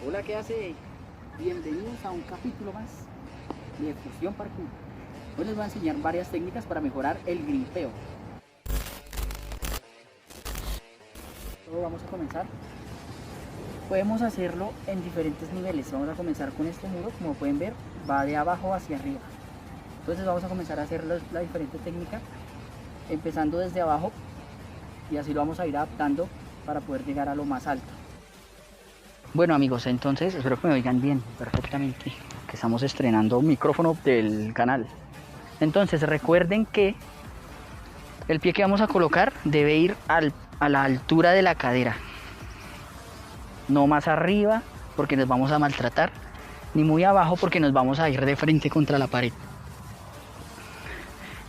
Hola, ¿qué hace? Bienvenidos a un capítulo más de Fusión Parkour. Hoy les voy a enseñar varias técnicas para mejorar el gripeo. Vamos a comenzar. Podemos hacerlo en diferentes niveles. Vamos a comenzar con este muro, como pueden ver, va de abajo hacia arriba. Entonces vamos a comenzar a hacer la diferente técnica, empezando desde abajo, y así lo vamos a ir adaptando para poder llegar a lo más alto. Bueno amigos, entonces espero que me oigan bien, perfectamente, que estamos estrenando un micrófono del canal. Entonces recuerden que el pie que vamos a colocar debe ir a la altura de la cadera, no más arriba porque nos vamos a maltratar, ni muy abajo porque nos vamos a ir de frente contra la pared.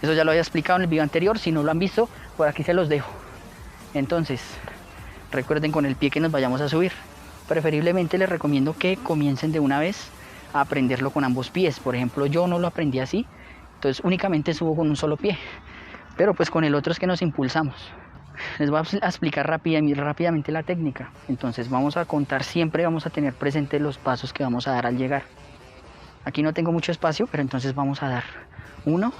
Eso ya lo había explicado en el video anterior, si no lo han visto, por aquí se los dejo. Entonces, recuerden con el pie que nos vayamos a subir. Preferiblemente les recomiendo que comiencen de una vez a aprenderlo con ambos pies. Por ejemplo, yo no lo aprendí así, entonces únicamente subo con un solo pie. Pero pues con el otro es que nos impulsamos. Les voy a explicar rápidamente la técnica. Entonces vamos a contar siempre, vamos a tener presente los pasos que vamos a dar al llegar. Aquí no tengo mucho espacio, pero entonces vamos a dar 1,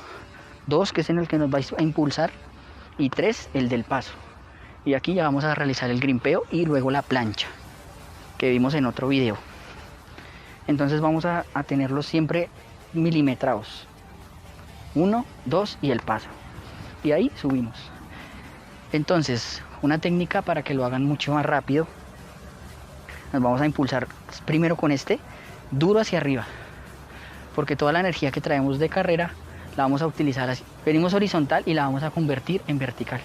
2, que es en el que nos va a impulsar, y 3, el del paso. Y aquí ya vamos a realizar el grimpeo y luego la plancha que vimos en otro video. Entonces vamos a tenerlos siempre milimetrados. 1, 2 y el paso. Y ahí subimos. Entonces, una técnica para que lo hagan mucho más rápido. Nos vamos a impulsar primero con este, duro hacia arriba. Porque toda la energía que traemos de carrera la vamos a utilizar así. Venimos horizontal y la vamos a convertir en vertical.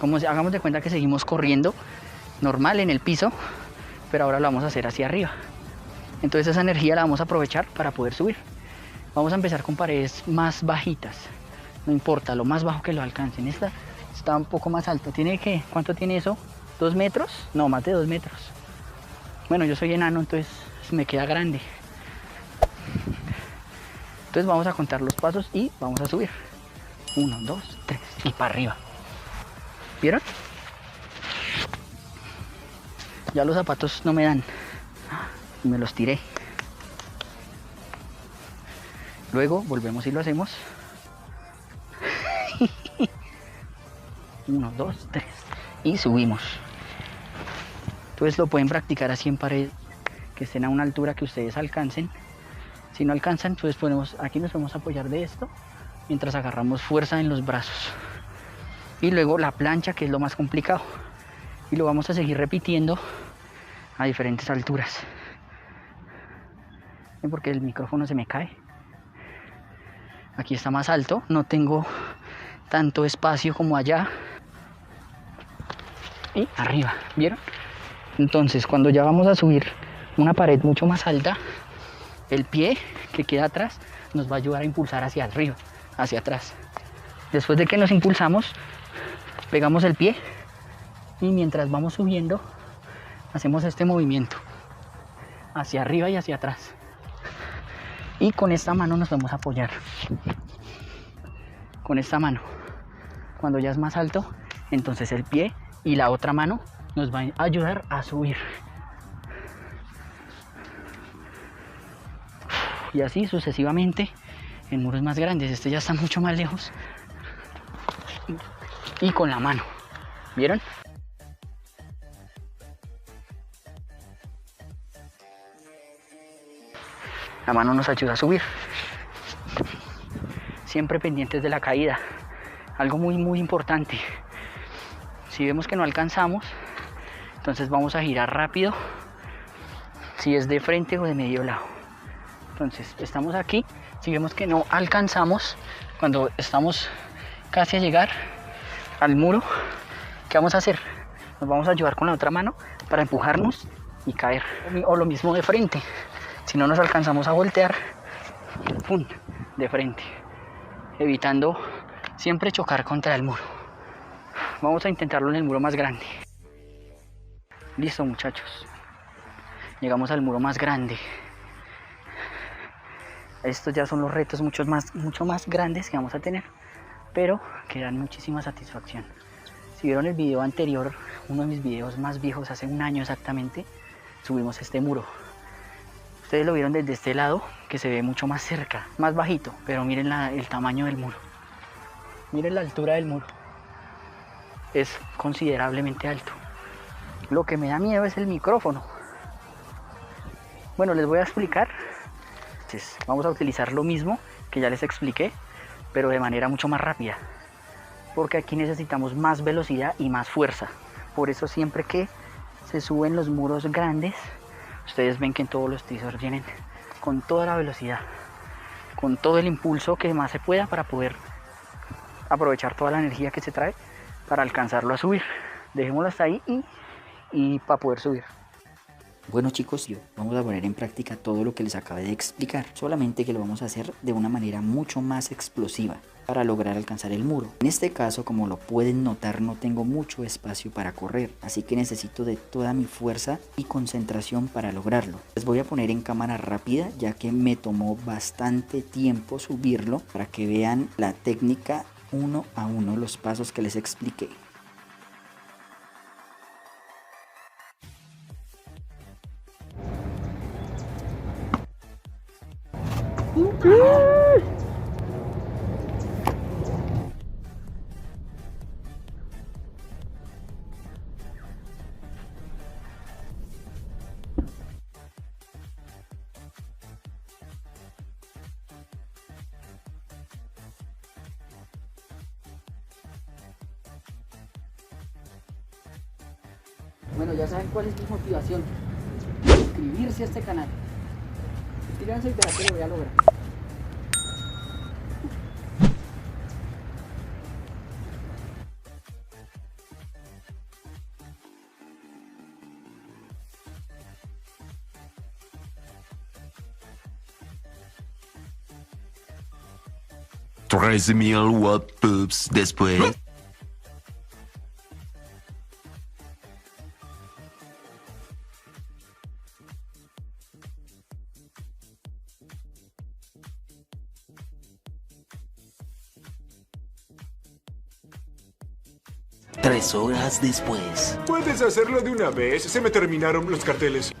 Como si hagamos de cuenta que seguimos corriendo normal en el piso, pero ahora lo vamos a hacer hacia arriba. Entonces esa energía la vamos a aprovechar para poder subir. Vamos a empezar con paredes más bajitas, no importa, lo más bajo que lo alcancen. Esta está un poco más alta. ¿Tiene que? ¿Cuánto tiene eso? ¿2 metros? No, más de 2 metros. Bueno, yo soy enano, entonces me queda grande. Entonces vamos a contar los pasos y vamos a subir. 1, 2, 3 y para arriba. ¿Vieron? Ya los zapatos no me dan, me los tiré. Luego volvemos y lo hacemos. 1, 2, 3 y subimos. Entonces lo pueden practicar así en pared, que estén a una altura que ustedes alcancen. Si no alcanzan, pues aquí nos podemos apoyar de esto mientras agarramos fuerza en los brazos. Y luego la plancha, que es lo más complicado, y lo vamos a seguir repitiendo a diferentes alturas. Porque el micrófono se me cae. Aquí está más alto, no tengo tanto espacio como allá. Y arriba, ¿vieron? Entonces cuando ya vamos a subir una pared mucho más alta, el pie que queda atrás nos va a ayudar a impulsar hacia arriba, hacia atrás. Después de que nos impulsamos, pegamos el pie y mientras vamos subiendo hacemos este movimiento hacia arriba y hacia atrás, y con esta mano nos vamos a apoyar, con esta mano. Cuando ya es más alto, entonces el pie y la otra mano nos va a ayudar a subir, y así sucesivamente en muros más grandes. Este ya está mucho más lejos, y con la mano, ¿vieron? La mano nos ayuda a subir. Siempre pendientes de la caída. Algo muy importante. Si vemos que no alcanzamos, entonces vamos a girar rápido. Si es de frente o de medio lado. Entonces estamos aquí. Si vemos que no alcanzamos, cuando estamos casi a llegar al muro, ¿qué vamos a hacer? Nos vamos a ayudar con la otra mano para empujarnos y caer. O lo mismo de frente. Si no nos alcanzamos a voltear, ¡pum!, de frente, evitando siempre chocar contra el muro. Vamos a intentarlo en el muro más grande. Listo, muchachos, llegamos al muro más grande. Estos ya son los retos mucho más grandes que vamos a tener, pero que dan muchísima satisfacción. Si vieron el video anterior, uno de mis videos más viejos, hace un año exactamente, subimos este muro. Ustedes lo vieron desde este lado, que se ve mucho más cerca, más bajito, pero miren el tamaño del muro. Miren la altura del muro. Es considerablemente alto. Lo que me da miedo es el micrófono. Bueno, les voy a explicar. Entonces, vamos a utilizar lo mismo que ya les expliqué, pero de manera mucho más rápida. Porque aquí necesitamos más velocidad y más fuerza. Por eso siempre que se suben los muros grandes, ustedes ven que en todos los teasers vienen con toda la velocidad, con todo el impulso que más se pueda para poder aprovechar toda la energía que se trae para alcanzarlo a subir. Dejémoslo hasta ahí y para poder subir. Bueno chicos, vamos a poner en práctica todo lo que les acabé de explicar, solamente que lo vamos a hacer de una manera mucho más explosiva para lograr alcanzar el muro. En este caso, como lo pueden notar, no tengo mucho espacio para correr, así que necesito de toda mi fuerza y concentración para lograrlo. Les voy a poner en cámara rápida, ya que me tomó bastante tiempo subirlo, para que vean la técnica uno a uno, los pasos que les expliqué. Bueno, ya saben cuál es mi motivación. Suscribirse a este canal. Suscríbanse y verán que lo voy a lograr. $13,000 después. Tres horas después. Puedes hacerlo de una vez. Se me terminaron los carteles.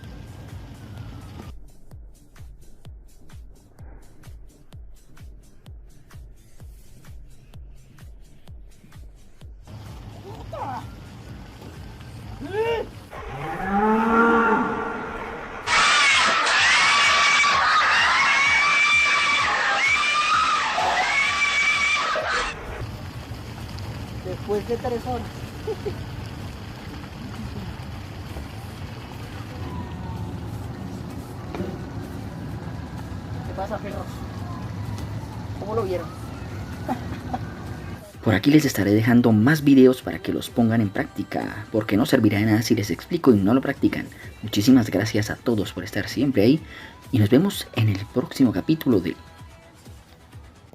Después de 3 horas. ¿Qué pasa, perros? ¿Cómo lo vieron? Por aquí les estaré dejando más videos para que los pongan en práctica, porque no servirá de nada si les explico y no lo practican. Muchísimas gracias a todos por estar siempre ahí y nos vemos en el próximo capítulo de